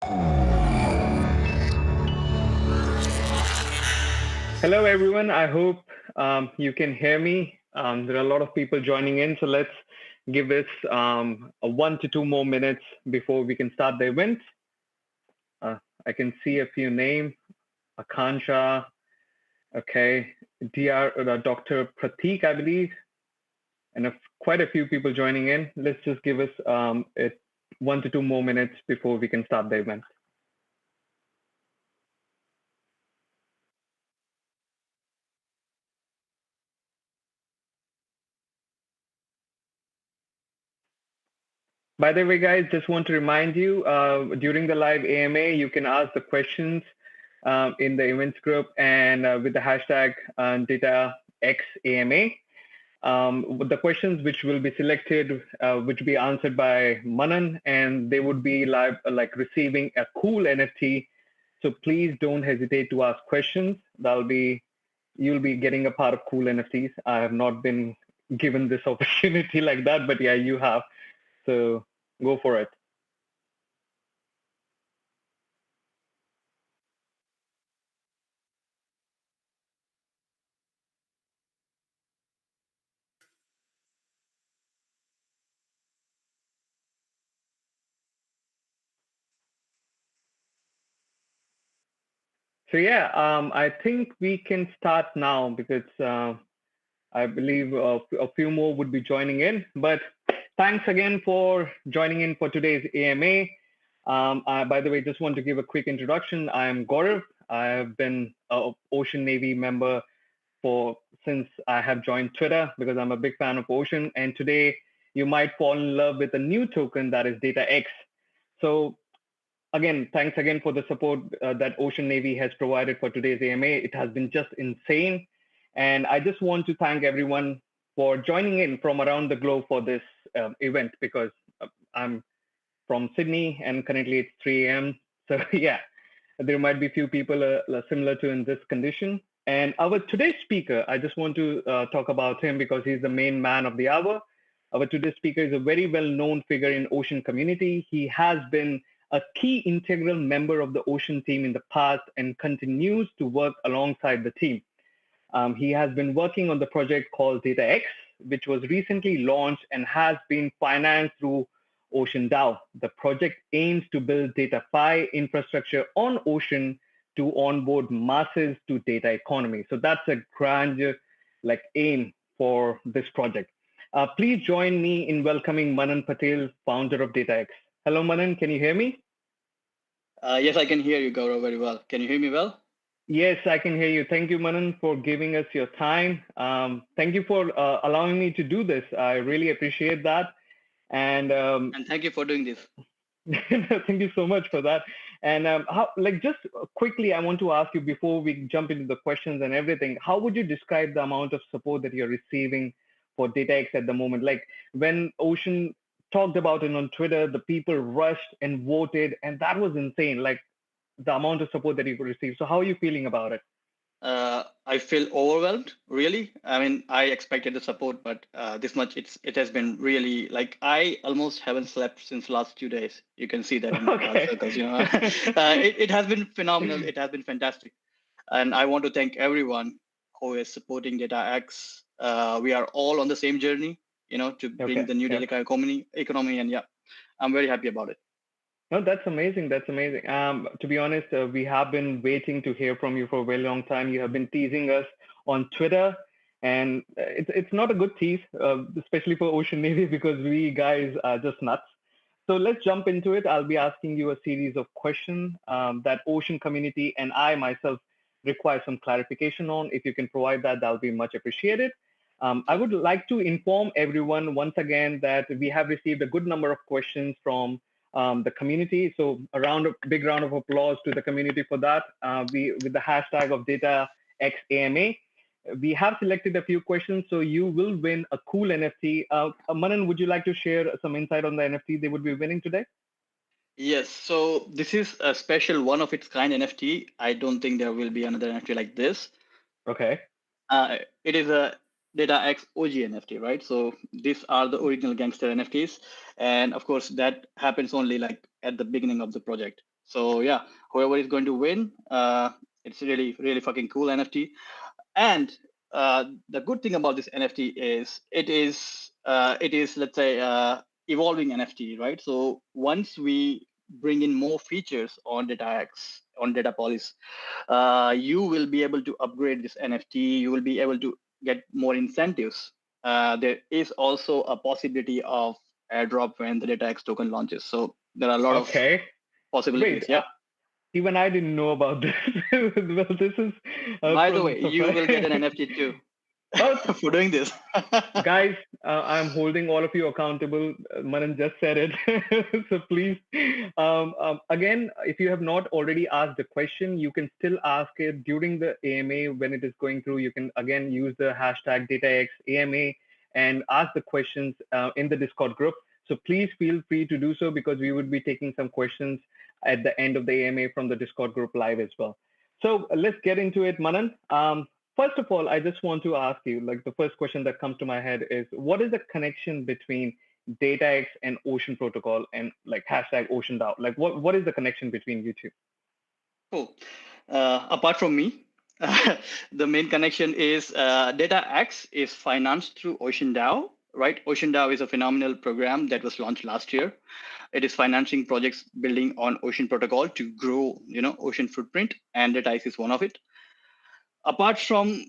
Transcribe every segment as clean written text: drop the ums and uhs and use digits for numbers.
Hello, everyone. I hope you can hear me. There are a lot of people joining in, so let's give this a 1 to 2 more minutes before we can start the event. Uh, I can see a few names: Akansha, okay, Dr. Pratik, I believe, and quite a few people joining in. Let's just give us 1 to 2 more minutes before we can start the event. By the way, guys, just want to remind you, during the live AMA, you can ask the questions in the events group and with the hashtag DataXAMA. The questions which will be selected, which will be answered by Manan, and they would be live, like receiving a cool NFT. So please don't hesitate to ask questions. You'll be getting a part of cool NFTs. I have not been given this opportunity like that, but yeah, you have. So go for it. So yeah, I think we can start now because I believe a few more would be joining in. But thanks again for joining in for today's AMA. By the way, just want to give a quick introduction. I am Gaurav. I have been a Ocean Navy member for since I have joined Twitter because I'm a big fan of Ocean. And today you might fall in love with a new token that is DataX. So again, thanks again for the support that Ocean Navy has provided for today's AMA. It has been just insane. And I just want to thank everyone for joining in from around the globe for this event because I'm from Sydney and currently it's 3 a.m. So yeah, there might be few people similar to in this condition. And our today's speaker, I just want to talk about him because he's the main man of the hour. Our today's speaker is a very well-known figure in Ocean community. He has been a key integral member of the Ocean team in the past and continues to work alongside the team. He has been working on the project called DataX, which was recently launched and has been financed through OceanDAO. The project aims to build DataFi infrastructure on Ocean to onboard masses to data economy. So that's a grand aim for this project. Please join me in welcoming Manan Patel, founder of DataX. Hello, Manan. Can you hear me? Yes, I can hear you, Gaurav, very well. Can you hear me well? Yes, I can hear you. Thank you, Manan, for giving us your time. Thank you for allowing me to do this. I really appreciate that. And thank you for doing this. thank you so much for that. And just quickly, I want to ask you before we jump into the questions and everything, how would you describe the amount of support that you're receiving for DataX at the moment? Like when Ocean talked about it on Twitter, the people rushed and voted, and that was insane. Like the amount of support that you could receive. So how are you feeling about it? I feel overwhelmed, really. I mean, I expected the support, but this much, it has been really like I almost haven't slept since last 2 days. You can see that in my dark circles. It has been phenomenal. It has been fantastic, and I want to thank everyone who is supporting DataX. We are all on the same journey, to bring the new data economy, and yeah, I'm very happy about it. No, that's amazing. That's amazing. To be honest, we have been waiting to hear from you for a very long time. You have been teasing us on Twitter, and it's not a good tease, especially for Ocean Navy because we guys are just nuts. So let's jump into it. I'll be asking you a series of questions that Ocean community and I myself require some clarification on. If you can provide that, that'll be much appreciated. I would like to inform everyone once again that we have received a good number of questions from the community. So a big round of applause to the community for that. With the hashtag of DataXAMA, we have selected a few questions, so you will win a cool NFT. Manan, would you like to share some insight on the NFT they would be winning today? Yes, so this is a special one of its kind NFT. I don't think there will be another NFT like this. Okay. It is a DataX OG NFT, right? So these are the original gangster NFTs. And of course, that happens only like at the beginning of the project. So yeah, whoever is going to win, it's really, really fucking cool NFT. And the good thing about this NFT is it is let's say evolving NFT, right? So once we bring in more features on DataX, on Datapolis, you will be able to upgrade this NFT. You will be able to get more incentives. There is also a possibility of airdrop when the DataX token launches. So there are a lot of Okay. possibilities. Wait, Yeah. even I didn't know about this. Well, this is By the from way, you will get an NFT too Oh, for doing this. guys, I'm holding all of you accountable. Manan just said it. So please, again, if you have not already asked a question, you can still ask it during the AMA when it is going through. You can again use the hashtag DataXAMA and ask the questions in the Discord group. So please feel free to do so because we would be taking some questions at the end of the AMA from the Discord group live as well. So let's get into it, Manan. First of all, I just want to ask you, like the first question that comes to my head is, what is the connection between DataX and Ocean Protocol and like hashtag OceanDAO? Like what is the connection between you two? Cool. Apart from me, the main connection is DataX is financed through OceanDAO, right? OceanDAO is a phenomenal program that was launched last year. It is financing projects building on Ocean Protocol to grow, Ocean footprint, and DataX is one of it. Apart from,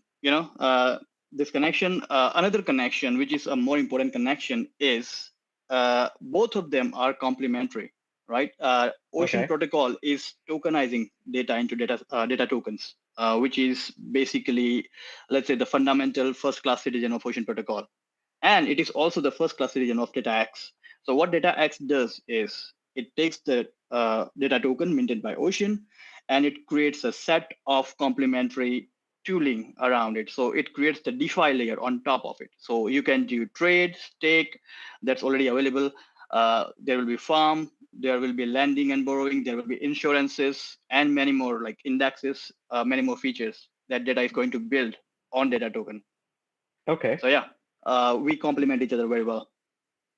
this connection, another connection, which is a more important connection, is both of them are complementary, right? Ocean Protocol is tokenizing data into data tokens, which is basically, let's say, the fundamental first-class citizen of Ocean Protocol. And it is also the first-class citizen of DataX. So what DataX does is it takes the data token minted by Ocean, and it creates a set of complementary tooling around it. So it creates the DeFi layer on top of it. So you can do trade, stake, that's already available. There will be farm, there will be lending and borrowing, there will be insurances, and many more like indexes, many more features that Data is going to build on data token. Okay. So yeah, we complement each other very well.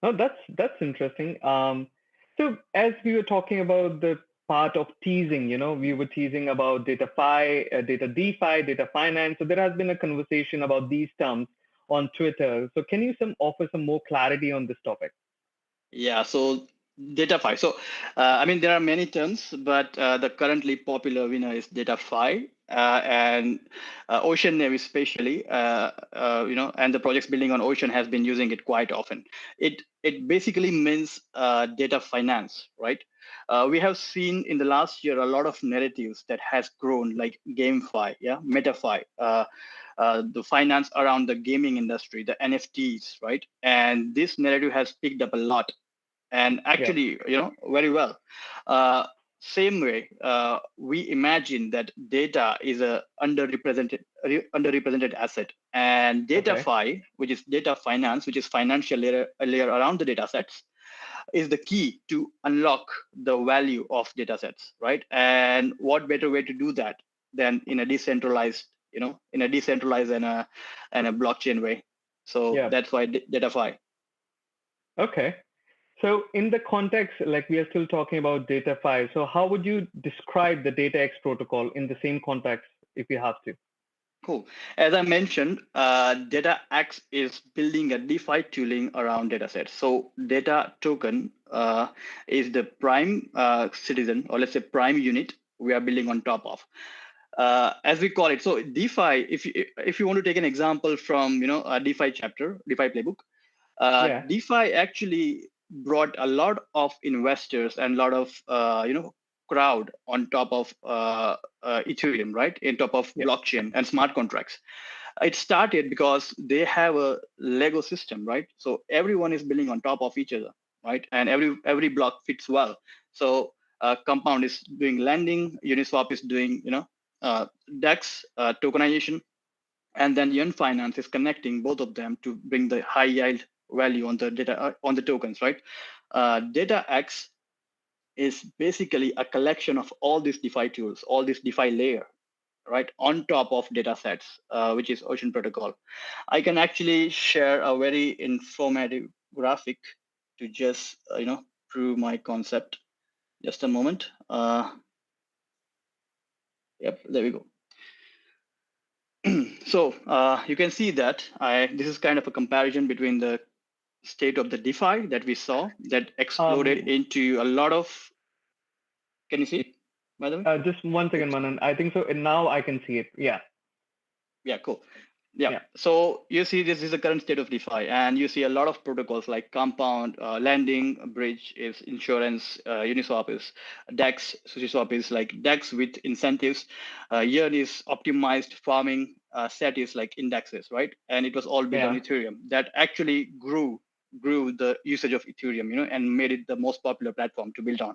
Oh, that's interesting. So as we were talking about the part of teasing, we were teasing about DataFi, DataD5, data finance. So there has been a conversation about these terms on Twitter. So can you offer some more clarity on this topic? Yeah, so Dataphi. So, there are many terms, but the currently popular winner is Dataphi, and OceanDAO especially, and the projects building on Ocean has been using it quite often. It basically means data finance, right? We have seen in the last year a lot of narratives that has grown, like GameFi, MetaFi, the finance around the gaming industry, the NFTs, right? And this narrative has picked up a lot, and actually, very well. Same way, we imagine that data is a underrepresented asset, and DataFi, which is data finance, which is financial layer around the data sets, is the key to unlock the value of data sets, right? And what better way to do that than in a decentralized, in a decentralized and a blockchain way. So that's why DataFi. Okay. So in the context, like we are still talking about DataFi, so how would you describe the DataX protocol in the same context if you have to? Cool. As I mentioned, DataX is building a DeFi tooling around datasets. So data token is the prime citizen, or let's say prime unit we are building on top of. As we call it. So DeFi, if you want to take an example from a DeFi chapter, DeFi playbook, DeFi actually brought a lot of investors and a lot of crowd on top of Ethereum, right? On top of blockchain and smart contracts. It started because they have a Lego system, right? So everyone is building on top of each other, right? And every block fits well. So Compound is doing lending, Uniswap is doing DEX tokenization, and then Yen Finance is connecting both of them to bring the high yield value on the data on the tokens, right? DataX is basically a collection of all these DeFi tools, all this DeFi layer, right, on top of data sets, which is Ocean Protocol. I can actually share a very informative graphic to just prove my concept. Just a moment. Yep, there we go. So you can see that this is kind of a comparison between the state of the DeFi that we saw that exploded into a lot of. Can you see it, by the way? Just one second, Manan. I think so. And now I can see it. Yeah. Yeah, cool. Yeah. So you see this is the current state of DeFi, and you see a lot of protocols like Compound, Lending, Bridge is insurance, Uniswap is DEX, SushiSwap is like DEX with incentives, Yearn is optimized farming, Set is like indexes, right? And it was all built on Ethereum. That actually grew the usage of Ethereum, and made it the most popular platform to build on.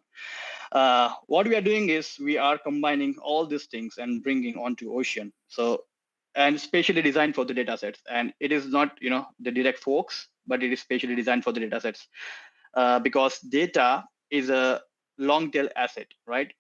What we are doing is we are combining all these things and bringing onto Ocean. So, and specially designed for the data sets. And it is not, the direct forks, but it is specially designed for the data sets because data is a long tail asset, right?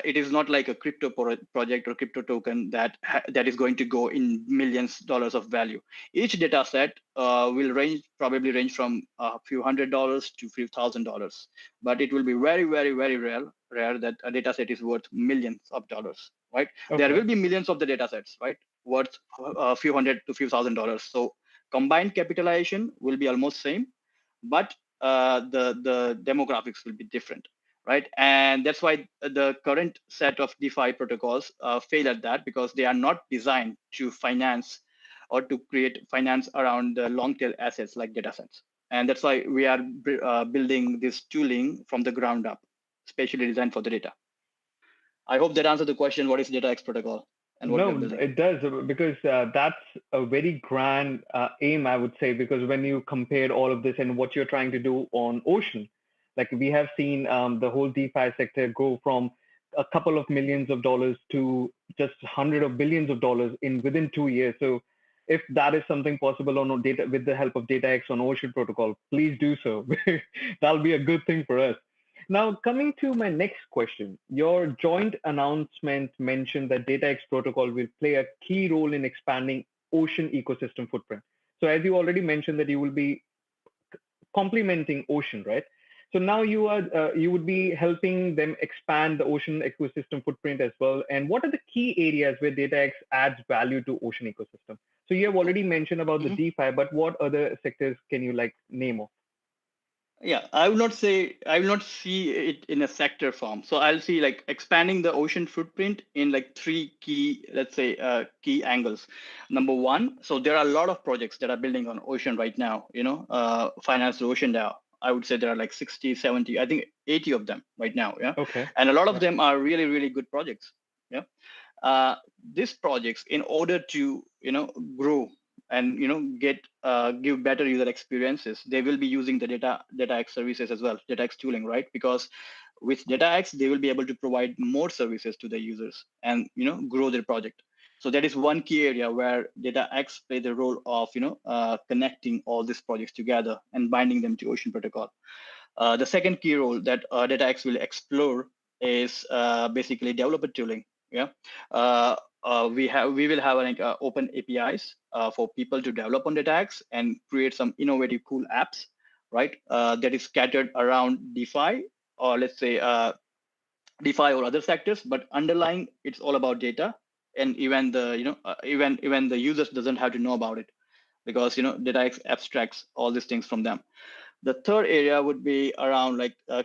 It is not like a crypto project or crypto token that is going to go in millions dollars of value. Each data set will probably range from a few $100s to few $1,000s, but it will be very, very, very rare that a data set is worth millions of dollars, right? Okay. There will be millions of the data sets, right, worth a few $100 to few $1,000s. So combined capitalization will be almost same, but the demographics will be different, right? And that's why the current set of DeFi protocols fail at that, because they are not designed to finance or to create finance around the long tail assets like data sets. And that's why we are building this tooling from the ground up, specially designed for the data. I hope that answered the question, what is DataX protocol? And what no, it does, because that's a very grand aim, I would say, because when you compare all of this and what you're trying to do on Ocean, like we have seen the whole DeFi sector go from a couple of millions of dollars to just hundreds of billions of dollars within 2 years. So if that is something possible on data with the help of DataX on Ocean protocol, please do so. That'll be a good thing for us. Now, coming to my next question, your joint announcement mentioned that DataX Protocol will play a key role in expanding Ocean ecosystem footprint. So as you already mentioned that you will be complementing Ocean, right? So now you would be helping them expand the Ocean ecosystem footprint as well. And what are the key areas where DataX adds value to Ocean ecosystem? So you have already mentioned about the DeFi, but what other sectors can you name off? Yeah, I will not see it in a sector form. So I'll see expanding the Ocean footprint in three key, let's say, key angles. Number one, so there are a lot of projects that are building on Ocean right now, finance through OceanDAO. I would say there are 60, 70, I think 80 of them right now. Yeah. Okay. And a lot of them are really, really good projects. Yeah. These projects, in order to, grow and give better user experiences, they will be using the DataX services as well, DataX tooling, right? Because with DataX, they will be able to provide more services to the users and grow their project. So that is one key area where DataX play the role of connecting all these projects together and binding them to Ocean protocol. The second key role that DataX will explore is basically developer tooling. Yeah. We will have open APIs for people to develop on DataX and create some innovative, cool apps, right? That is scattered around DeFi, or let's say DeFi or other sectors, but underlying, it's all about data, and even the even the users doesn't have to know about it, because DataX abstracts all these things from them. The third area would be around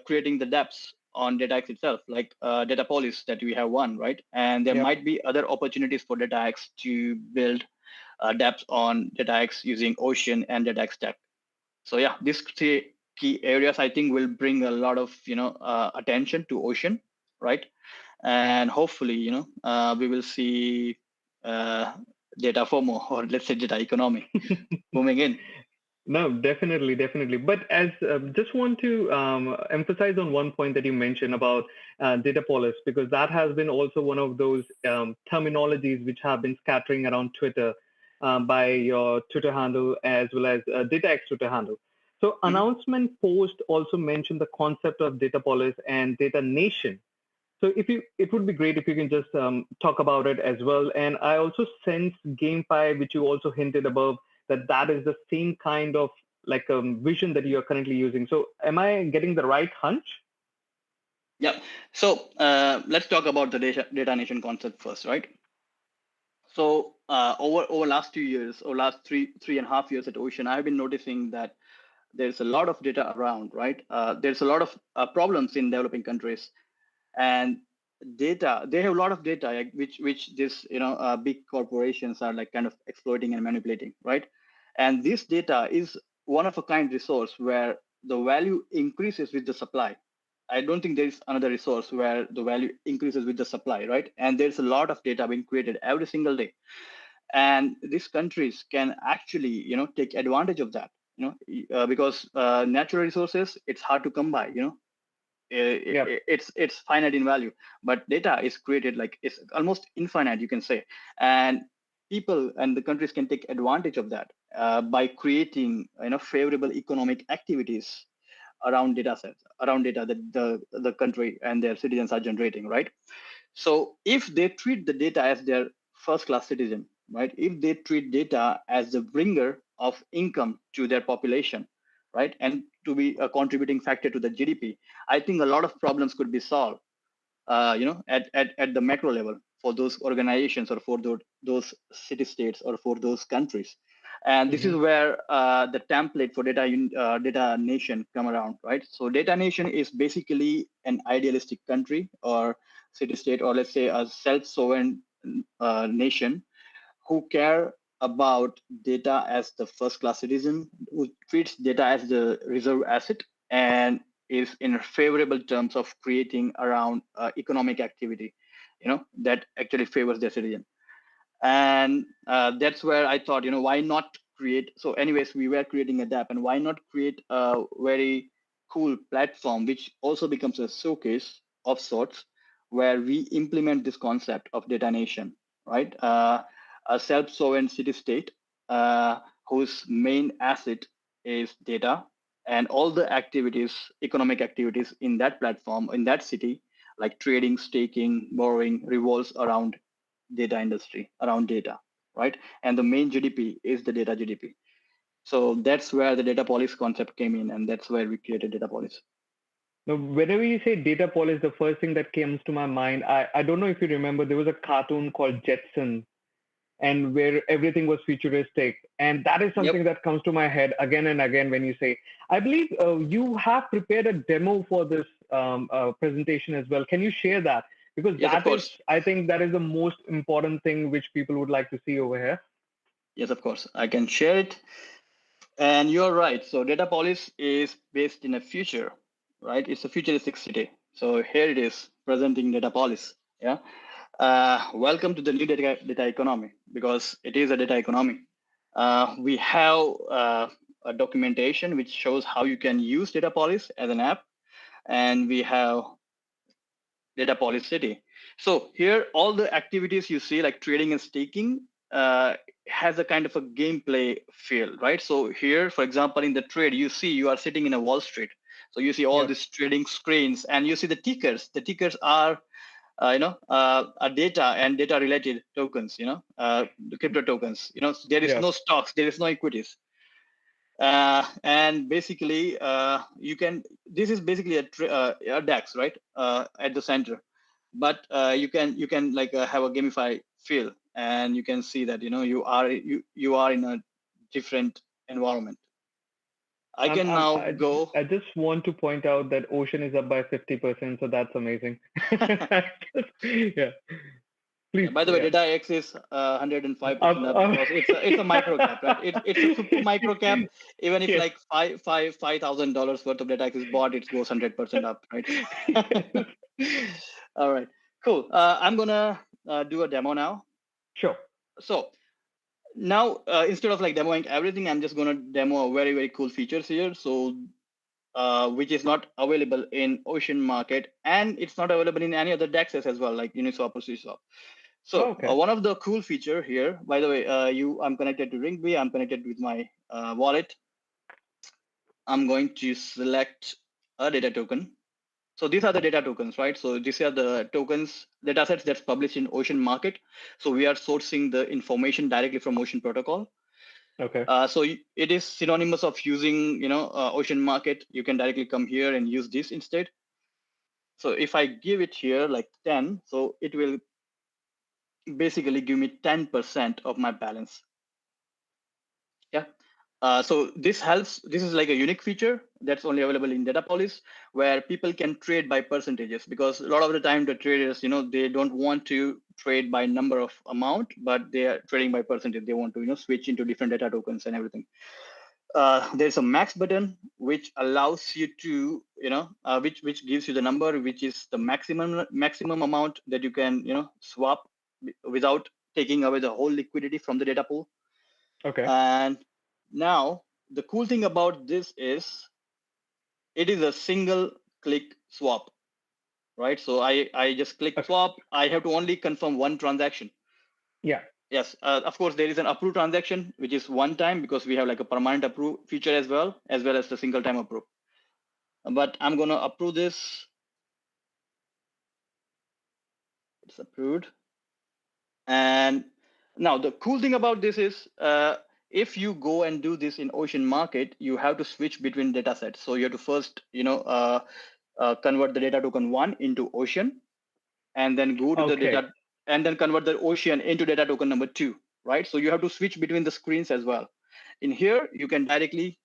creating the dApps on DataX itself, like data police that we have one, right? And there might be other opportunities for DataX to build dApps on DataX using Ocean and DataX Tech. So yeah, these three key areas I think will bring a lot of attention to Ocean, right? And hopefully we will see data FOMO, or let's say data economy moving in. No, definitely. But as just want to emphasize on one point that you mentioned about data police, because that has been also one of those terminologies which have been scattering around Twitter by your Twitter handle as well as DataX Twitter handle. So announcement post also mentioned the concept of data police and data nation. So it would be great if you can just talk about it as well. And I also sense GameFi, which you also hinted above, that is the same kind of vision that you are currently using. So am I getting the right hunch? Yeah. So let's talk about the data nation concept first, right? So over last 2 years or last three and a half years at Ocean, I've been noticing that there's a lot of data around, right? There's a lot of problems in developing countries, and data. They have a lot of data, like, which this big corporations are like kind of exploiting and manipulating, right? And this data is one of a kind resource where the value increases with the supply. I don't think there is another resource where the value increases with the supply, right? And there's a lot of data being created every single day, and these countries can actually take advantage of that, because natural resources, it's hard to come by, Yeah. it's finite in value, but data is created like it's almost infinite, you can say. And people and the countries can take advantage of that by creating favorable economic activities around data sets, around data that the country and their citizens are generating, right? So if they treat the data as their first class citizen, right? If they treat data as the bringer of income to their population, right? And to be a contributing factor to the GDP, I think a lot of problems could be solved, at the macro level for those organizations or for those city states or for those countries. And this is where the template for data nation come around, right? So data nation is basically an idealistic country or city state, or let's say a self-sovereign nation who care about data as the first class citizen, who treats data as the reserve asset, and is in favorable terms of creating around economic activity, that actually favors their citizen. And that's where I thought, why not create? So anyways, we were creating a DApp, and why not create a very cool platform, which also becomes a showcase of sorts, where we implement this concept of data nation, right? A self-sovereign city state whose main asset is data, and all the activities, economic activities in that platform, in that city, like trading, staking, borrowing, revolves around data industry, around data, right? And the main GDP is the data GDP. So that's where the data policy concept came in, and that's where we created data policy. Now, whenever you say data policy, the first thing that comes to my mind, I don't know if you remember, there was a cartoon called Jetson, and where everything was futuristic. And that is Yep. something that comes to my head again and again when you say, I believe you have prepared a demo for this presentation as well. Can you share that? Because Yes, of that is, course. I think that is the most important thing which people would like to see over here. Yes, of course. I can share it. And you're right. So data policy is based in a future, right? It's a futuristic city. So here it is, presenting data policy. Yeah. Welcome to the new data economy, because it is a data economy. We have a documentation which shows how you can use data policy as an app, and we have data policy city. So here, all the activities you see, like trading and staking, has a kind of a gameplay feel, right? So here, for example, in the trade, you see you are sitting in a Wall Street. So you see all Yeah. these trading screens, and you see the tickers. The tickers are a data and data related tokens, the crypto tokens. There is Yeah. no stocks, there is no equities. And basically, this is basically a DAX, right? At the center, but you can like have a gamify feel, and you can see that you are in a different environment. I can I'm, now I, go. I just want to point out that Ocean is up by 50%, so that's amazing. Yeah. Yeah, Please. by the way, Yeah. DataX is 105% up, Um, because it's a micro cap, right? It's a super micro cap. Even if yes. like $5,000 worth of DataX is bought, it goes 100% up, right? Yes. All right, cool. I'm gonna do a demo now. Sure. So now, instead of like demoing everything, I'm just gonna demo a very cool features here. So which is not available in Ocean market, and it's not available in any other DEXs as well, like Uniswap or Swap. Oh, So okay. one of the cool feature here, by the way, I'm connected to Ringby. I'm connected with my wallet. I'm going to select a data token. So these are the data tokens, right? So these are the tokens, data sets that's published in Ocean market. So we are sourcing the information directly from Ocean protocol. Okay. So it is synonymous of using, Ocean market. You can directly come here and use this instead. So if I give it here like 10, so it will basically give me 10% of my balance. Yeah. So this helps. This is like a unique feature that's only available in Datapolis, where people can trade by percentages, because a lot of the time the traders, they don't want to trade by number of amount, but they are trading by percentage. They want to, switch into different data tokens and everything. There's a max button which allows you to, which gives you the number, which is the maximum amount that you can, swap without taking away the whole liquidity from the data pool. Okay. And now the cool thing about this is it is a single click swap, right? So I just click swap. I have to only confirm one transaction. Yeah. Yes, of course, there is an approve transaction, which is one time, because we have like a permanent approve feature as well as the single time approve. But I'm going to approve this. It's approved. And now the cool thing about this is if you go and do this in Ocean Market, you have to switch between data sets. So you have to first, convert the data token 1 into Ocean, and then go to the data, and then convert the Ocean into data token number 2, right? So you have to switch between the screens as well. In here, you can directly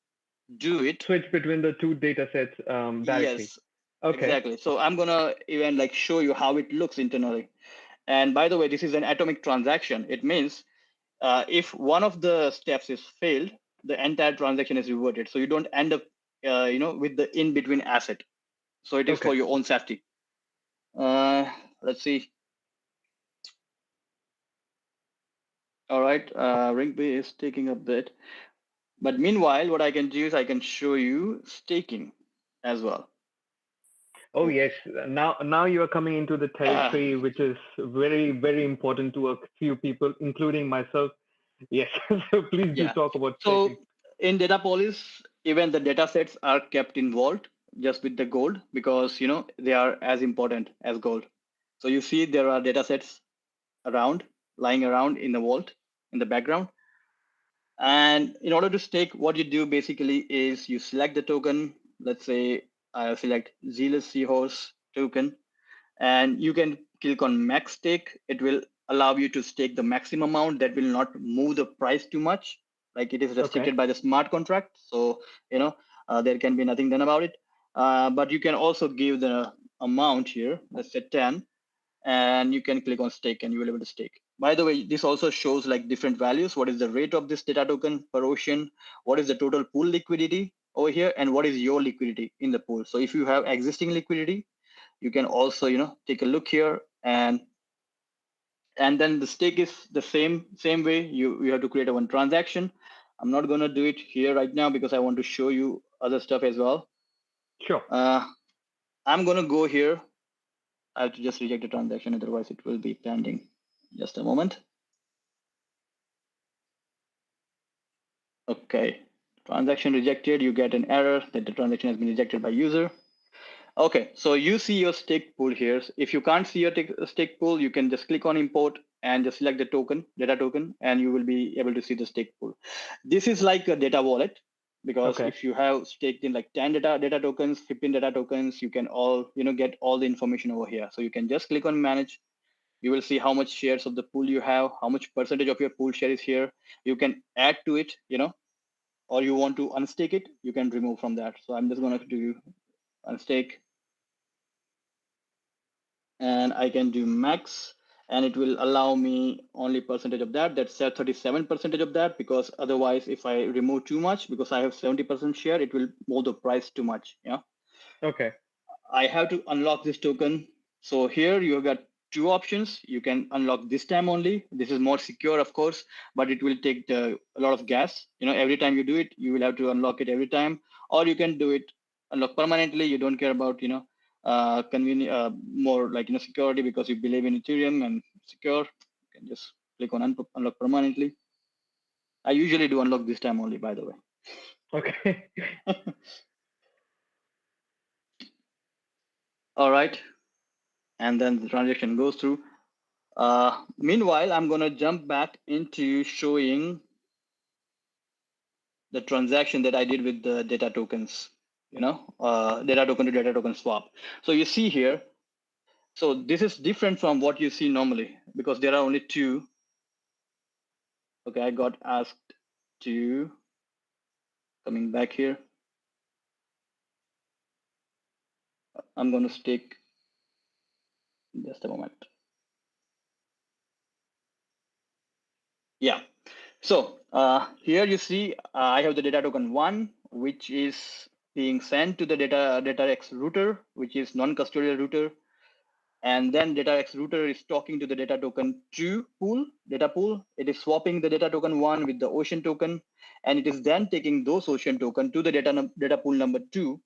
do it. Switch between the two data sets directly. Yes, exactly. So I'm gonna even like show you how it looks internally. And by the way, this is an atomic transaction. It means if one of the steps is failed, the entire transaction is reverted. So you don't end up, with the in-between asset. So it is for your own safety. Let's see. All right, Ringbay is taking a bit. But meanwhile, what I can do is I can show you staking as well. Oh yes, now you are coming into the territory which is very, very important to a few people, including myself. Yes, so please do talk about staking. So in Datapolis, even the data sets are kept in vault just with the gold, because they are as important as gold. So you see there are data sets lying around in the vault in the background. And in order to stake, what you do basically is you select the token. Let's say I select Zealous Seahorse token, and you can click on max stake. It will allow you to stake the maximum amount that will not move the price too much. Like it is restricted by the smart contract. So, there can be nothing done about it. But you can also give the amount here, let's say 10, and you can click on stake and you will be able to stake. By the way, this also shows like different values. What is the rate of this data token per Ocean? What is the total pool liquidity over here? And what is your liquidity in the pool? So if you have existing liquidity, you can also, take a look here, and then the stake is the same way. You have to create one transaction. I'm not going to do it here right now because I want to show you other stuff as well. Sure. I'm going to go here. I have to just reject the transaction, otherwise it will be pending. Just a moment. Okay, transaction rejected. You get an error that the transaction has been rejected by user. Okay, so you see your stake pool here. If you can't see your stake pool, you can just click on import and just select the token, data token, and you will be able to see the stake pool. This is like a data wallet, because if you have staked in like 10 data tokens, 15 data tokens, you can all, get all the information over here. So you can just click on manage. You will see how much shares of the pool you have, how much percentage of your pool share is here. You can add to it, or you want to unstake it, you can remove from that. So I'm just going to do unstake. And I can do max, and it will allow me only percentage of that. That's 37% of that, because otherwise if I remove too much, because I have 70% share, it will move the price too much. Yeah. Okay. I have to unlock this token. So here you have got two options. You can unlock this time only. This is more secure, of course, but it will take a lot of gas. Every time you do it, you will have to unlock it every time. Or you can do it unlock permanently. You don't care about, convenient, more like, security, because you believe in Ethereum and secure. You can just click on unlock permanently. I usually do unlock this time only, by the way. Okay. All right. And then the transaction goes through. Meanwhile, I'm going to jump back into showing the transaction that I did with the data tokens. data token to data token swap. So you see here, so this is different from what you see normally because there are only two. Okay, I got asked to coming back here. I'm going to stick just a moment. Yeah. So here you see I have the data token 1, which is being sent to the DataX router, which is non-custodial router. And then DataX router is talking to the data token 2 data pool. It is swapping the data token 1 with the Ocean token. And it is then taking those Ocean token to the data pool number 2.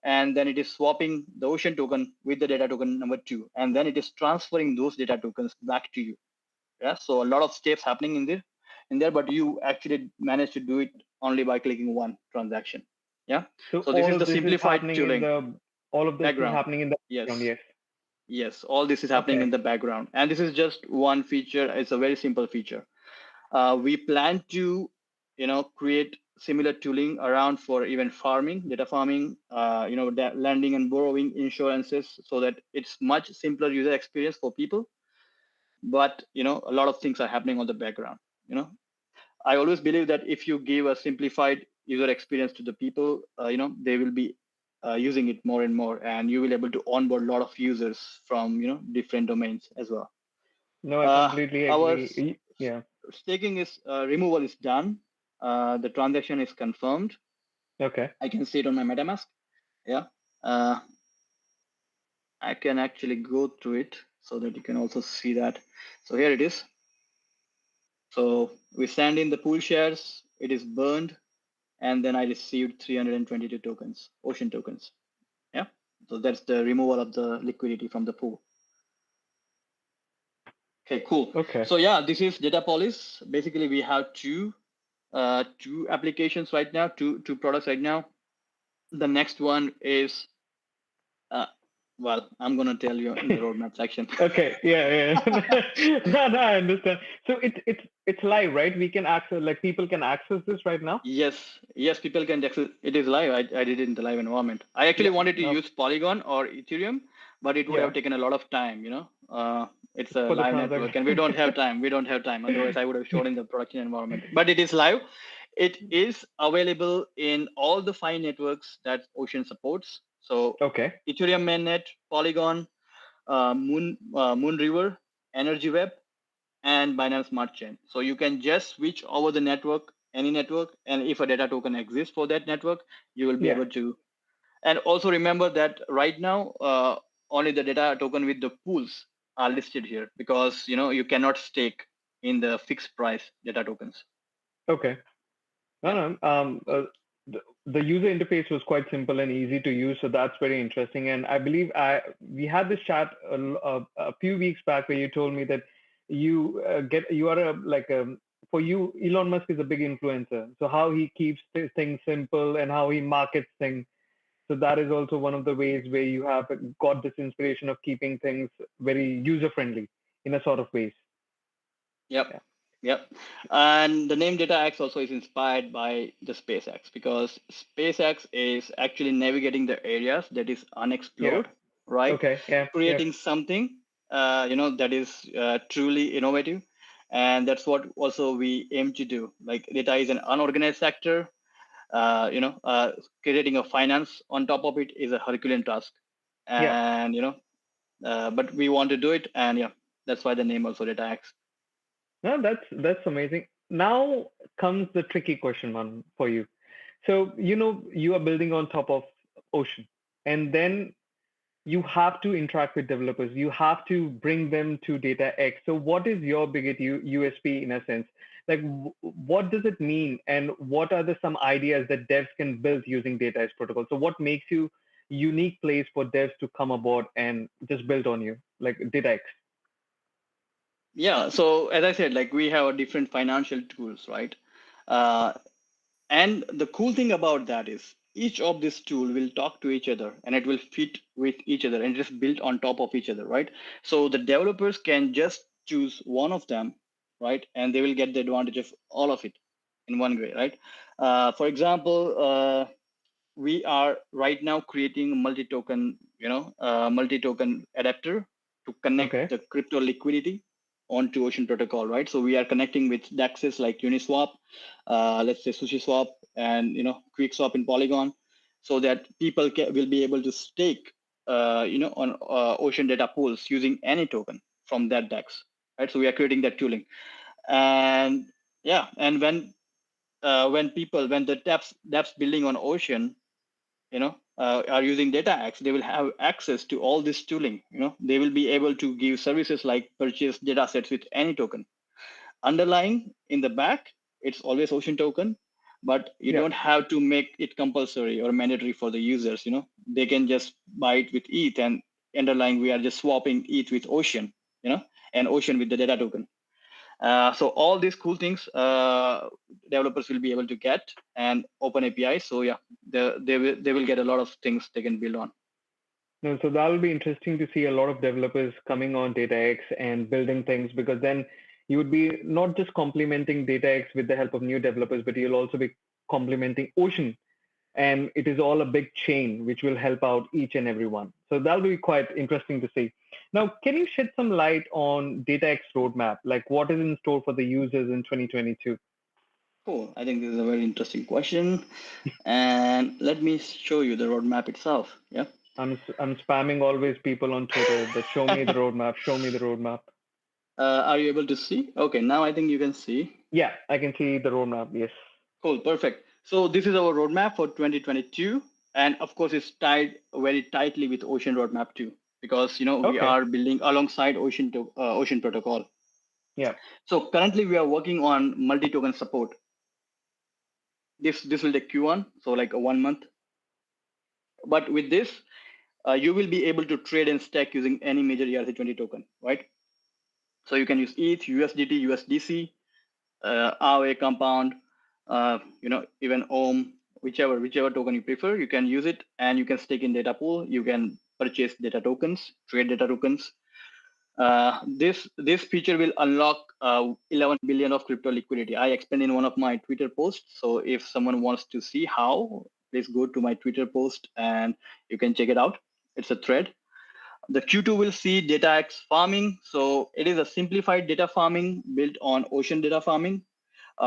And then it is swapping the Ocean token with the data token number 2. And then it is transferring those data tokens back to you. Yeah. So a lot of steps happening in there, but you actually managed to do it only by clicking one transaction. Yeah. So this is the simplified tooling. All of this is happening in the background. Yes. Yes. All this is happening in the background. And this is just one feature. It's a very simple feature. We plan to, create similar tooling around for even farming, data farming, lending and borrowing insurances so that it's much simpler user experience for people. But a lot of things are happening on the background. I always believe that if you give a simplified user experience to the people, they will be using it more and more, and you will be able to onboard a lot of users from different domains as well. No, I completely agree. Staking is removal is done. The transaction is confirmed. Okay. I can see it on my MetaMask. Yeah. I can actually go through it so that you can also see that. So here it is. So we send in the pool shares, it is burned, and then I received 322 tokens, Ocean tokens. Yeah. So that's the removal of the liquidity from the pool. Okay, cool. Okay. So yeah, this is Datapolis. Basically, we have two applications right now, two products right now. The next one is well, I'm gonna tell you in the roadmap section. Okay. Yeah. No, I understand. So it's live, right? We can access, like, people can access this right now. Yes, people can access. It is live. I did it in the live environment. I actually wanted to use Polygon or Ethereum, but it would have taken a lot of time. It's a live network, and we don't have time. Otherwise, I would have shown in the production environment. But it is live. It is available in all the 5 networks that Ocean supports. So Ethereum mainnet, Polygon, Moonriver, Energy Web, and Binance Smart Chain. So you can just switch over the network, any network, and if a data token exists for that network, you will be able to. And also remember that right now, only the data token with the pools are listed here because you cannot stake in the fixed price data tokens. Okay. The user interface was quite simple and easy to use, so that's very interesting. And I believe we had this chat a few weeks back where you told me that for you, Elon Musk is a big influencer. So how he keeps things simple and how he markets things. So that is also one of the ways where you have got this inspiration of keeping things very user friendly in a sort of ways. Yep. And the name DataX also is inspired by the SpaceX because SpaceX is actually navigating the areas that is unexplored, right? Okay. Yeah. Creating something, that is truly innovative. And that's what also we aim to do. Like data is an unorganized sector, creating a finance on top of it is a Herculean task. And, but we want to do it. And that's why the name also DataX. No, that's amazing. Now comes the tricky question, Manon, for you. So, you are building on top of Ocean, and then you have to interact with developers. You have to bring them to DataX. So what is your biggest USP in a sense? Like, what does it mean? And what are some ideas that devs can build using DataX protocol? So what makes you unique place for devs to come aboard and just build on you, like DataX? Yeah. So as I said, like we have different financial tools, right? And the cool thing about that is each of this tool will talk to each other and it will fit with each other and just built on top of each other, right? So the developers can just choose one of them, right? And they will get the advantage of all of it in one way, right? For example, we are right now creating a multi-token, multi-token adapter to connect Okay. the crypto liquidity onto Ocean protocol, right? So we are connecting with DEXs like Uniswap, let's say SushiSwap, and QuickSwap in Polygon, so that people will be able to stake, on Ocean data pools using any token from that DEX, right? So we are creating that tooling, and yeah, and when the dApps building on Ocean, are using DataX, they will have access to all this tooling. They will be able to give services like purchase data sets with any token. Underlying in the back, it's always Ocean token, but you Yeah. don't have to make it compulsory or mandatory for the users. They can just buy it with ETH, and underlying we are just swapping ETH with Ocean, and Ocean with the data token. So all these cool things developers will be able to get, and open API. So yeah, they will get a lot of things they can build on. No, so that'll be interesting to see a lot of developers coming on DataX and building things, because then you would be not just complementing DataX with the help of new developers, but you'll also be complementing Ocean. And it is all a big chain which will help out each and every one. So that'll be quite interesting to see. Now, can you shed some light on DataX roadmap? Like what is in store for the users in 2022? Cool. I think this is a very interesting question, and let me show you the roadmap itself. Yeah. I'm spamming always people on Twitter that show me the roadmap, show me the roadmap. Are you able to see? Okay, now I think you can see. Yeah, I can see the roadmap. Yes. Cool, perfect. So this is our roadmap for 2022, and of course, it's tied very tightly with Ocean roadmap too, because we Okay. are building alongside Ocean protocol. Yeah. So currently, we are working on multi-token support. This will take Q1, so like a 1 month. But with this, you will be able to trade and stack using any major ERC20 token, right? So you can use ETH, USDT, USDC, AAVE compound, even Ohm, whichever token you prefer, you can use it, and you can stake in data pool. You can purchase data tokens, trade data tokens. This feature will unlock 11 billion of crypto liquidity. I explained in one of my Twitter posts. So if someone wants to see how, please go to my Twitter post and you can check it out. It's a thread. The Q2 will see DataX farming. So it is a simplified data farming built on Ocean data farming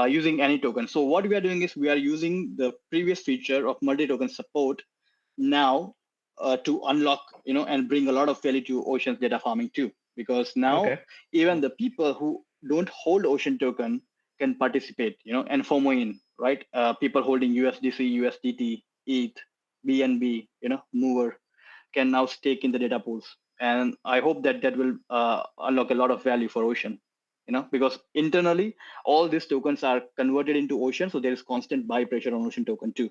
using any token. So what we are doing is we are using the previous feature of multi-token support now to unlock, and bring a lot of value to Ocean's data farming too. Because now Okay. even the people who don't hold Ocean token can participate, and FOMO in, right? People holding USDC, USDT, ETH, BNB, Mover can now stake in the data pools. And I hope that will unlock a lot of value for Ocean, because internally all these tokens are converted into Ocean, so there is constant buy pressure on Ocean token too.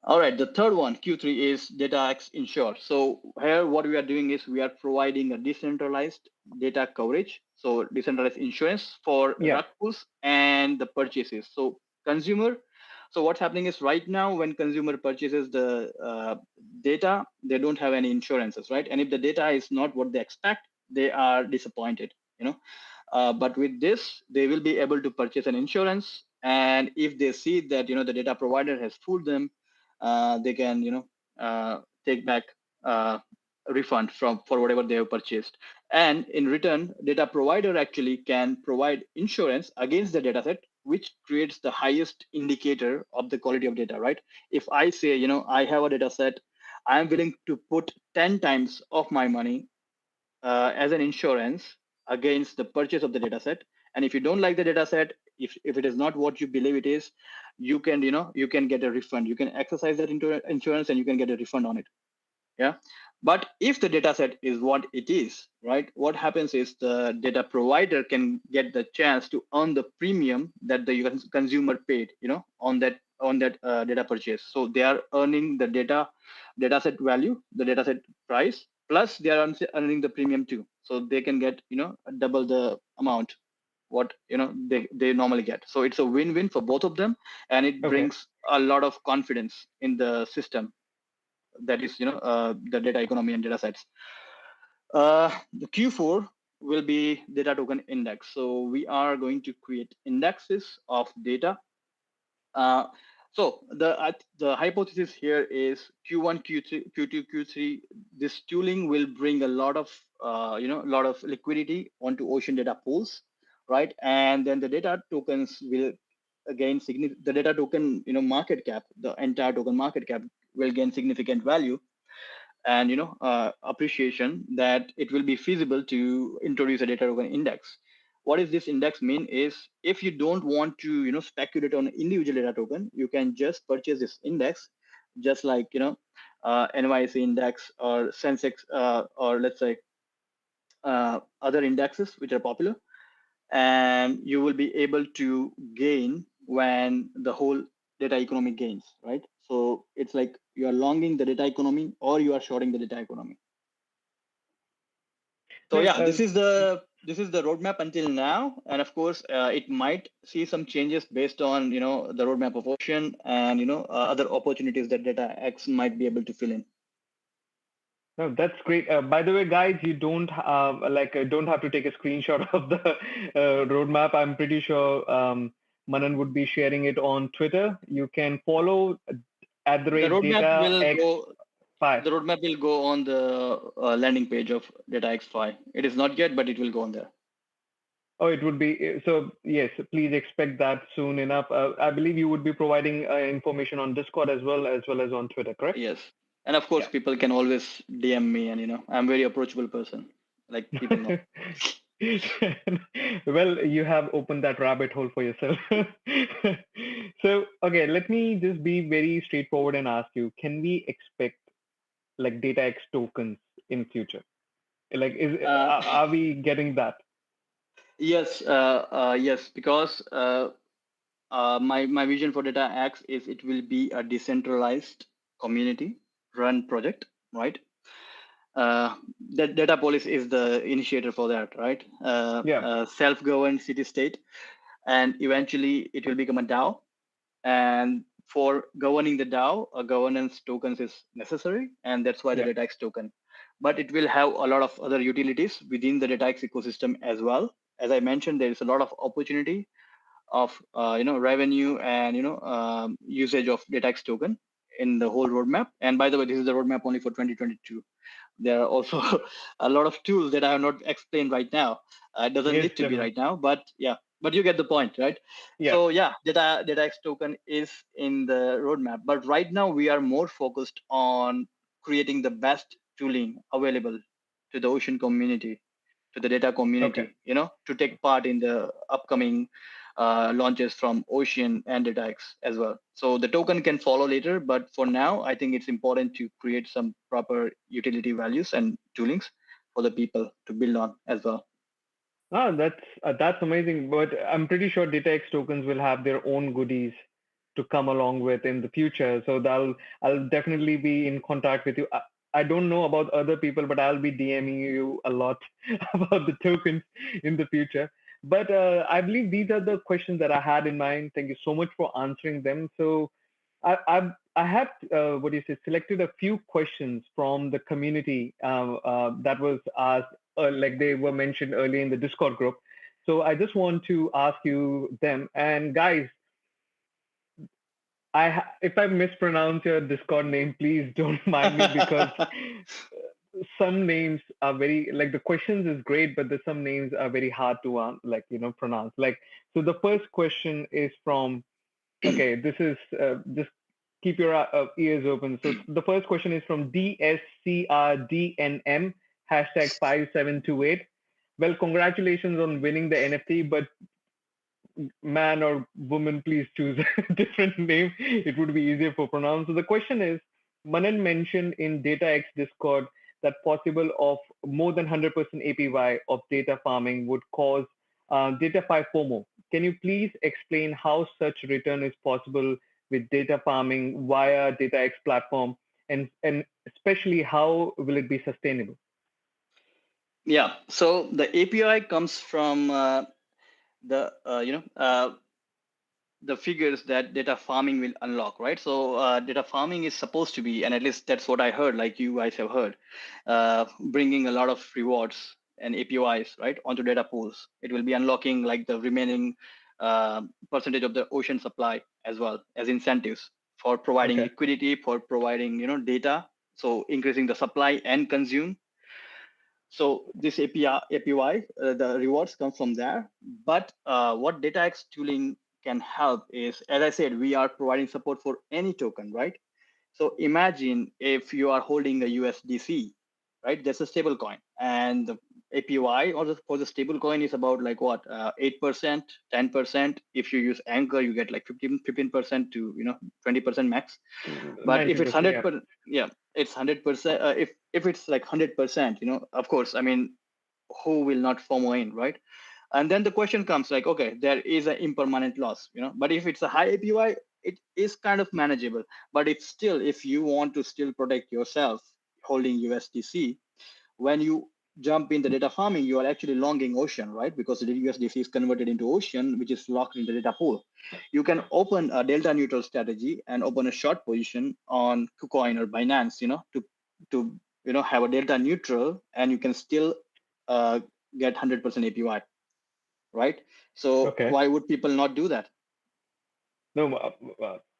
All right, the third one, Q3, is DataX Insure. So here what we are doing is we are providing a decentralized data coverage, so decentralized insurance for Yeah. rug pulls and the purchases. So consumer, so what's happening is right now when consumer purchases the data, they don't have any insurances, right? And if the data is not what they expect, they are disappointed, but with this, they will be able to purchase an insurance. And if they see that, the data provider has fooled them, they can take back a refund for whatever they have purchased, and in return data provider actually can provide insurance against the data set, which creates the highest indicator of the quality of data, right? If I say, I have a data set, I am willing to put 10 times of my money as an insurance against the purchase of the data set. And if you don't like the data set, if it is not what you believe it is, you can get a refund. You can exercise that into insurance and you can get a refund on it. Yeah. But if the data set is what it is, right, what happens is the data provider can get the chance to earn the premium that the consumer paid, on that data purchase. So they are earning the data set value, the data set price, plus they are earning the premium too. So they can get, double the amount what they normally get. So it's a win-win for both of them, and it Okay. brings a lot of confidence in the system, that is the data economy and data sets. The Q4 will be data token index. So we are going to create indexes of data. So the hypothesis here is Q1, Q2, Q3. This tooling will bring a lot of lot of liquidity onto Ocean data pools, right? And then the data tokens will gain significant. The data token market cap, the entire token market cap will gain significant value and appreciation that it will be feasible to introduce a data token index. What does this index mean is if you don't want to speculate on individual data token, you can just purchase this index, just like NYC index or Sensex or let's say other indexes which are popular, and you will be able to gain when the whole data economy gains, right? So it's like you are longing the data economy or you are shorting the data economy. So yeah, this is the roadmap until now, and of course it might see some changes based on the roadmap of Ocean and other opportunities that DataX might be able to fill in. No, that's great. By the way, guys, you don't don't have to take a screenshot of the roadmap. I'm pretty sure Manan would be sharing it on Twitter. You can follow at the rate DataX5. The roadmap will go on the landing page of DataX5. It is not yet, but it will go on there. Oh, it would be. So yes, please expect that soon enough. I believe you would be providing information on Discord as well as on Twitter, correct? Yes. And of course, people can always DM me, and I'm a very approachable person, like people know. Well, you have opened that rabbit hole for yourself. So, okay, let me just be very straightforward and ask you: can we expect like DataX tokens in future? Like, are we getting that? Yes, yes, because my vision for DataX is it will be a decentralized community run project, right? Datapolis is the initiator for that, right? Self-governed city-state, and eventually it will become a DAO. And for governing the DAO, a governance tokens is necessary, and that's why the DataX token. But it will have a lot of other utilities within the DataX ecosystem as well. As I mentioned, there is a lot of opportunity of revenue and usage of DataX token in the whole roadmap. And by the way, this is the roadmap only for 2022. There are also a lot of tools that I have not explained right now. It doesn't need to be right now, but yeah, but you get the point, right? Yeah. So yeah, DataX token is in the roadmap, but right now we are more focused on creating the best tooling available to the Ocean community, to the data community, to take part in the upcoming launches from Ocean and DataX as well. So the token can follow later, but for now, I think it's important to create some proper utility values and toolings for the people to build on as well. Ah, that's amazing. But I'm pretty sure DataX tokens will have their own goodies to come along with in the future. So I'll definitely be in contact with you. I don't know about other people, but I'll be DMing you a lot about the tokens in the future. But I believe these are the questions that I had in mind. Thank you so much for answering them. So I have selected a few questions from the community that was asked, like they were mentioned earlier in the Discord group. So I just want to ask you them. And guys, if I mispronounce your Discord name, please don't mind me because some names are very like the questions is great, but some names are very hard to pronounce. Like so, the first question is from. Okay, this is just keep your ears open. So the first question is from DSCRDNM #5728. Well, congratulations on winning the NFT, but man or woman, please choose a different name. It would be easier for pronounce. So the question is, Manan mentioned in DataX Discord that possible of more than 100% APY of data farming would cause DataFi FOMO. Can you please explain how such return is possible with data farming via DataX platform, and especially how will it be sustainable? Yeah, so the API comes from the figures that data farming will unlock, right? So data farming is supposed to be, and at least that's what I heard, like you guys have heard, bringing a lot of rewards and APIs, right, onto data pools. It will be unlocking like the remaining percentage of the Ocean supply, as well as incentives for providing Okay. liquidity, for providing data, so increasing the supply and consume. So this API, the rewards come from there. But what DataX tooling can help is, as I said, we are providing support for any token, right? So imagine if you are holding a USDC, right? That's a stable coin, and the APY for the stable coin is about like what 8%, 10%. If you use Anchor, you get like 15% to 20% max. But if it's 19%, yeah. 100%, yeah, it's 100%. If it's like 100%, of course, I mean, who will not FOMO in, right? And then the question comes like, okay, there is an impermanent loss, but if it's a high APY, it is kind of manageable. But if you want to still protect yourself holding USDC, when you jump in the data farming, you are actually longing Ocean, right? Because the USDC is converted into Ocean, which is locked in the data pool. You can open a delta neutral strategy and open a short position on KuCoin or Binance, to have a delta neutral, and you can still get 100% APY, right? So Okay. why would people not do that? No,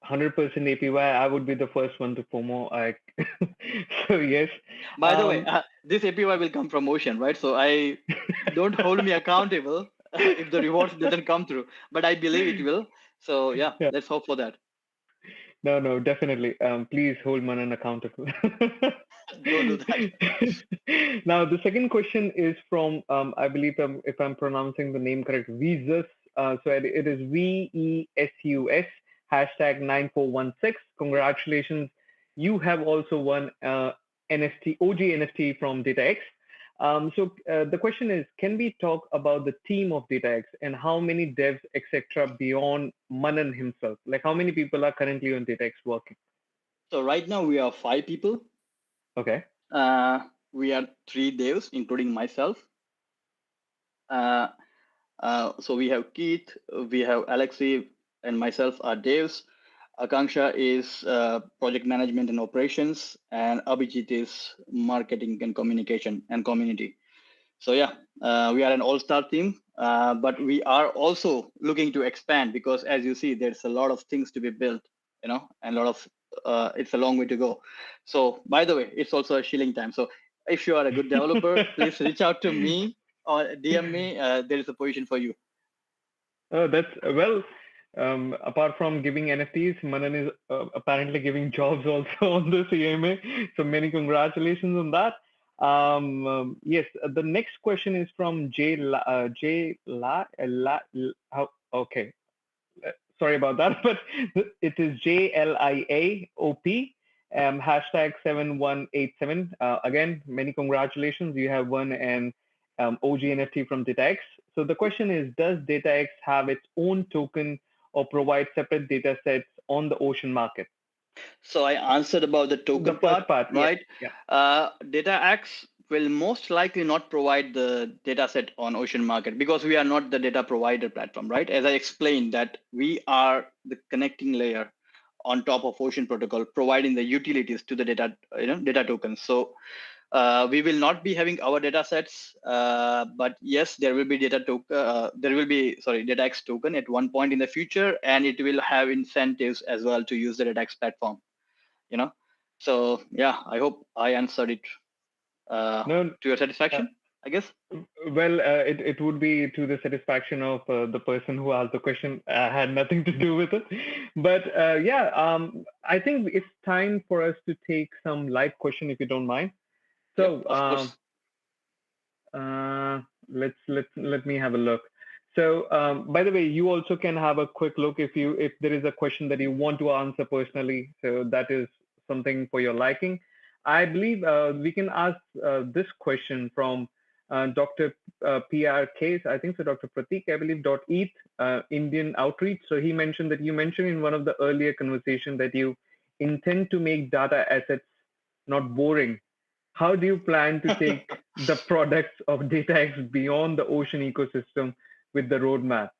100% APY, I would be the first one to FOMO. So yes. By the way, this APY will come from Ocean, right? So I don't hold me accountable if the rewards doesn't come through, but I believe it will. So yeah, let's hope for that. No, definitely. Please hold Manan accountable. Don't do that. Now, the second question is from, I believe, if I'm pronouncing the name correct, Vesus. So it is VESUS hashtag 9416. Congratulations. You have also won NFT, OG NFT from DataX. So the question is, can we talk about the team of DataX and how many devs, etc., beyond Manan himself? Like how many people are currently on DataX working? So right now we are 5 people. Okay. We are 3 devs, including myself. So we have Keith, we have Alexei, and myself are devs. Akanksha is project management and operations, and Abhijit is marketing and communication and community. So yeah, we are an all-star team, but we are also looking to expand because, as you see, there's a lot of things to be built, and a lot of it's a long way to go. So by the way, it's also a shilling time. So if you are a good developer, please reach out to me or DM me. There is a position for you. Oh, that's well. Apart from giving NFTs, Manan is apparently giving jobs also on the CMA. So many congratulations on that. Yes, the next question is from okay. Sorry about that, but it is JLIAOP, hashtag 7187. Again, many congratulations. You have won an OG NFT from DataX. So the question is, does DataX have its own token or provide separate data sets on the Ocean market? So I answered about the token part, right? Yeah. DataX will most likely not provide the data set on Ocean market because we are not the data provider platform, right? As I explained that we are the connecting layer on top of Ocean protocol, providing the utilities to the data tokens. So we will not be having our data sets, but yes, there will be DataX token at one point in the future, and it will have incentives as well to use the DataX platform. So yeah, I hope I answered it to your satisfaction, I guess. Well, it would be to the satisfaction of the person who asked the question. Had nothing to do with it, but I think it's time for us to take some live question, if you don't mind. So let me have a look. So by the way, you also can have a quick look if there is a question that you want to answer personally. So that is something for your liking. I believe we can ask this question from Dr. PRK. I think so, Dr. Pratik, I believe, .eth, Indian Outreach. So he mentioned that you mentioned in one of the earlier conversations that you intend to make data assets not boring. How do you plan to take the products of DataX beyond the Ocean ecosystem with the roadmap?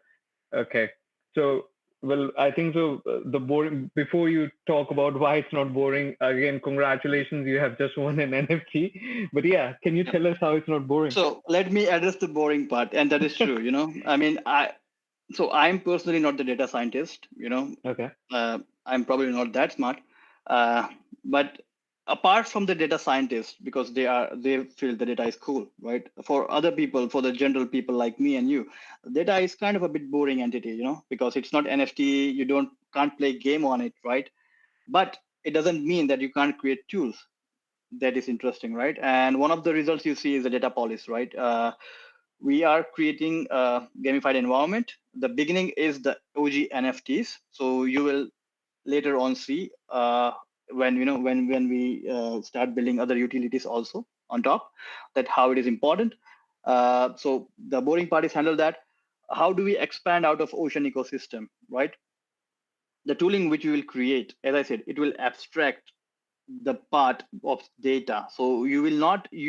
Okay. So, well, I think so. The boring, before you talk about why it's not boring, again, congratulations, you have just won an NFT. But yeah, can you tell us how it's not boring? So let me address the boring part, and that is true. I mean, So I'm personally not the data scientist, Okay. I'm probably not that smart. But apart from the data scientists, because they feel the data is cool, right? For other people, for the general people like me and you, data is kind of a bit boring entity, because it's not NFT. You can't play game on it, right? But it doesn't mean that you can't create tools. That is interesting, right? And one of the results you see is the data police, right? We are creating a gamified environment. The beginning is the OG NFTs. So you will later on see when we start building other utilities also on top, that how it is important. So the boring part is handle that. How do we expand out of ocean ecosystem, right? The tooling which we will create, as I said, it will abstract the part of data. So you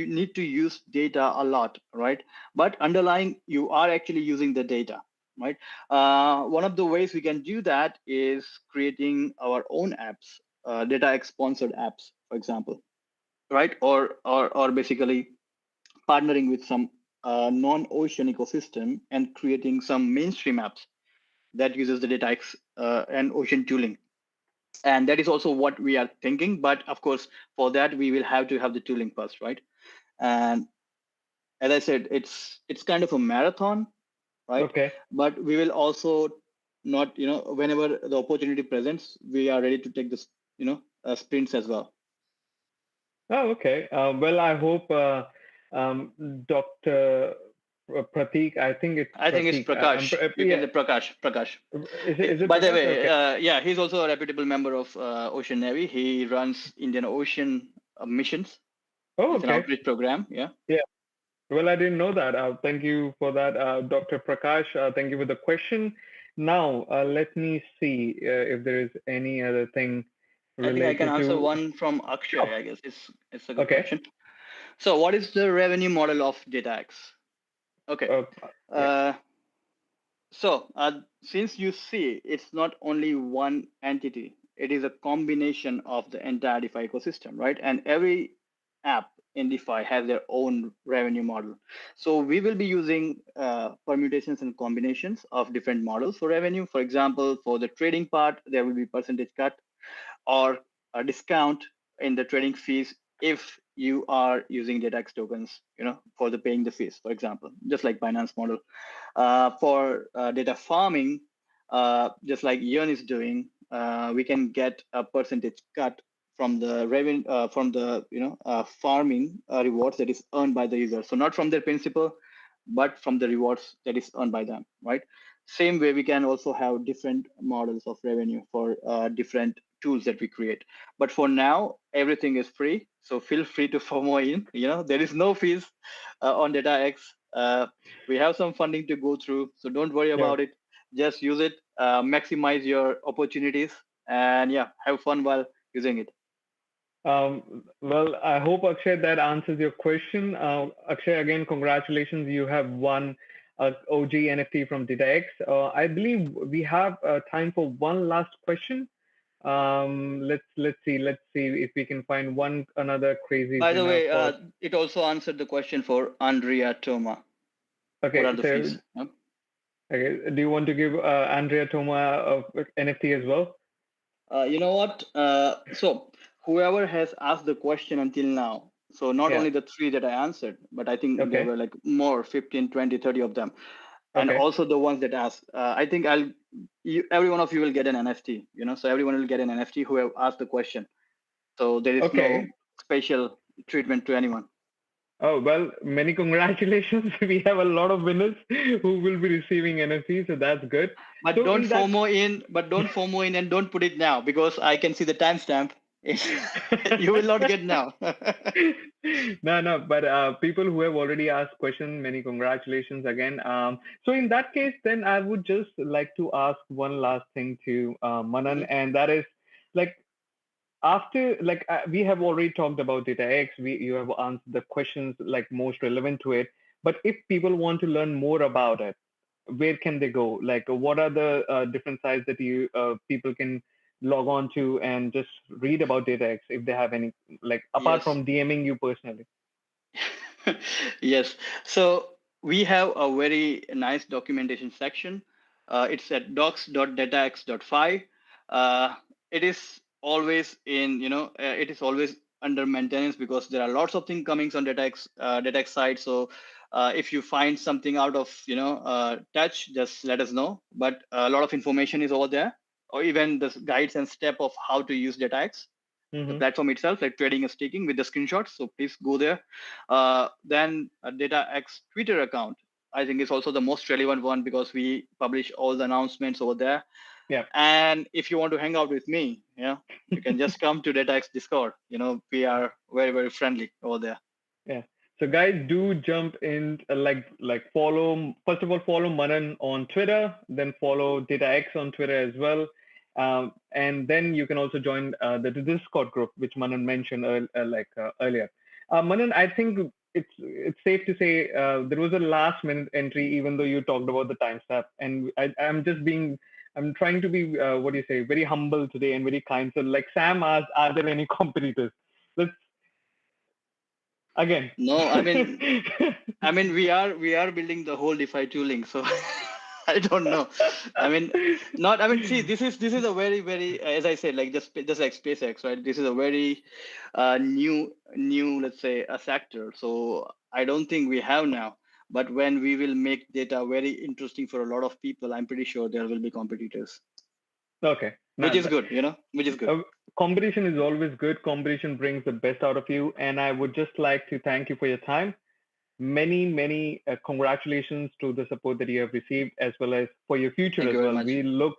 need to use data a lot, right? But underlying, you are actually using the data, right? One of the ways we can do that is creating our own apps, DataX sponsored apps, for example, right? Or basically partnering with some non-ocean ecosystem and creating some mainstream apps that uses the DataX and ocean tooling. And that is also what we are thinking, but of course for that we will have to have the tooling first, right? And as I said, it's kind of a marathon, right? Okay. But we will also not, whenever the opportunity presents, we are ready to take this, sprints as well. Oh, okay. Well, I hope Dr. Pratik, I think it's Pratik. Prakash. You can Yeah. say Prakash. Is it By the Prakash? way, Okay. yeah, he's also a reputable member of Ocean Navy. He runs Indian Ocean missions. Oh, It's an okay. outreach program. Yeah. Yeah. Well, I didn't know that. Thank you for that, Dr. Prakash. Thank you for the question. Now, let me see if there is any other thing I think I can related answer to. one from Akshay. Sure. I guess it's a good Okay. question. So, what is the revenue model of DataX? Okay. Uh, yeah. Uh, since you see, it's not only one entity; it is a combination of the entire DeFi ecosystem, right? And every app in DeFi has their own revenue model. So we will be using permutations and combinations of different models for revenue. For example, for the trading part, there will be percentage cut or a discount in the trading fees if you are using DataX tokens, for the paying the fees, for example, just like Binance model. For data farming, just like Yearn is doing, we can get a percentage cut from the revenue from the farming rewards that is earned by the user. So not from their principal, but from the rewards that is earned by them, right? Same way, we can also have different models of revenue for different tools that we create. But for now, everything is free. So feel free to FOMO in. There is no fees on DataX. We have some funding to go through, so don't worry Yeah. about it. Just use it, maximize your opportunities, and yeah, have fun while using it. Well, I hope, Akshay, that answers your question. Akshay, again, congratulations. You have won OG NFT from DataX. I believe we have time for one last question. Let's see if we can find another crazy By the winner way, for. it also answered the question for Andrea Toma. What are Okay, the so fees? Yep. okay, do you want to give Andrea Toma NFT as well? You know what? So whoever has asked the question until now, so not Yeah. only the three that I answered, but I think there Okay. were like more, 15, 20, 30 of them. And Okay. also the ones that asked. I think every one of you will get an NFT, so everyone will get an NFT who have asked the question. So there is no Okay. special treatment to anyone. Oh, well, many congratulations. We have a lot of winners who will be receiving NFT, so that's good. But So don't in that FOMO in, and don't put it now because I can see the timestamp. You will not get now. no, but people who have already asked questions, many congratulations again. So in that case, then I would just like to ask one last thing to Manan, Mhm. and that is like after we have already talked about DataX, you have answered the questions like most relevant to it. But if people want to learn more about it, where can they go? Like, what are the different sites that you people can log on to and just read about DataX if they have any, like, apart Yes. from DMing you personally? Yes. So we have a very nice documentation section. It's at docs.datax.5. It is always in, it is always under maintenance because there are lots of things coming on DataX side. So if you find something out of, touch, just let us know. But a lot of information is over there, or even the guides and step of how to use DataX, the platform itself, like trading and staking with the screenshots. So please go there. Then DataX Twitter account, I think is also the most relevant one because we publish all the announcements over there. Yeah. And if you want to hang out with me, you can just come to DataX Discord. We are very, very friendly over there. Yeah. So guys, do jump in, follow. First of all, follow Manan on Twitter, then follow DataX on Twitter as well, and then you can also join the Discord group, which Manan mentioned earlier. Manan, I think it's safe to say there was a last minute entry, even though you talked about the timestamp, and I'm trying to be very humble today and very kind. So like Sam asked, are there any competitors? Let's again. No, I mean, we are building the whole DeFi tooling, so I don't know. See, this is a very, very, as I said, like just like SpaceX, right? This is a very new, let's say, a sector. So I don't think we have now. But when we will make data very interesting for a lot of people, I'm pretty sure there will be competitors. Okay. Which is good, which is good. Competition is always good. Competition brings the best out of you. And I would just like to thank you for your time. Many congratulations to the support that you have received, as well as for your future as well. We look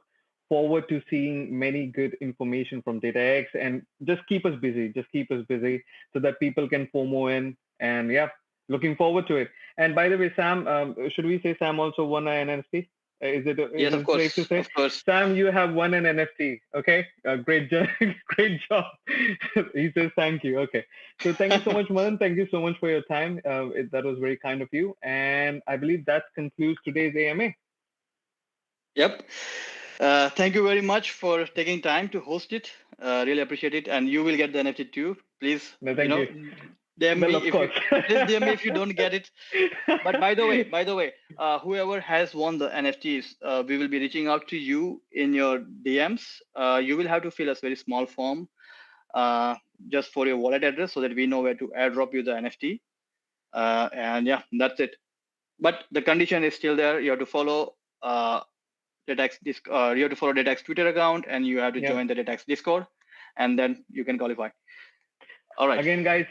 forward to seeing many good information from DataX, and just keep us busy. Just keep us busy so that people can FOMO in. And yeah, looking forward to it. And by the way, Sam, should we say Sam also won an NFT? Is it yes, of course, safe to say? Of course. Sam, you have won an NFT. Okay, great job. Great job. He says thank you. Okay, so thank you so much, Manan. Thank you so much for your time. That was very kind of you. And I believe that concludes today's AMA. Yep. Thank you very much for taking time to host it. Really appreciate it. And you will get the NFT too. Please, thank you. DM me if you don't get it. But by the way, whoever has won the NFTs, we will be reaching out to you in your DMs. You will have to fill a very small form just for your wallet address so that we know where to airdrop you the NFT. And yeah, that's it. But the condition is still there. You have to follow DataX you have to follow DataX Twitter account, and you have to join the DataX Discord, and then you can qualify. All right. Again, guys,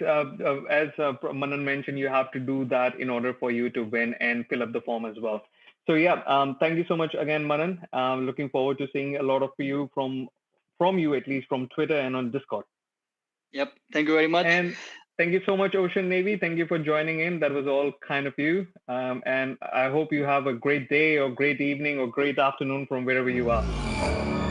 as Manan mentioned, you have to do that in order for you to win and fill up the form as well. So yeah, thank you so much again, Manan. Looking forward to seeing a lot of you from you, at least from Twitter and on Discord. Yep. Thank you very much. And thank you so much, Ocean Navy. Thank you for joining in. That was all kind of you. And I hope you have a great day or great evening or great afternoon from wherever you are.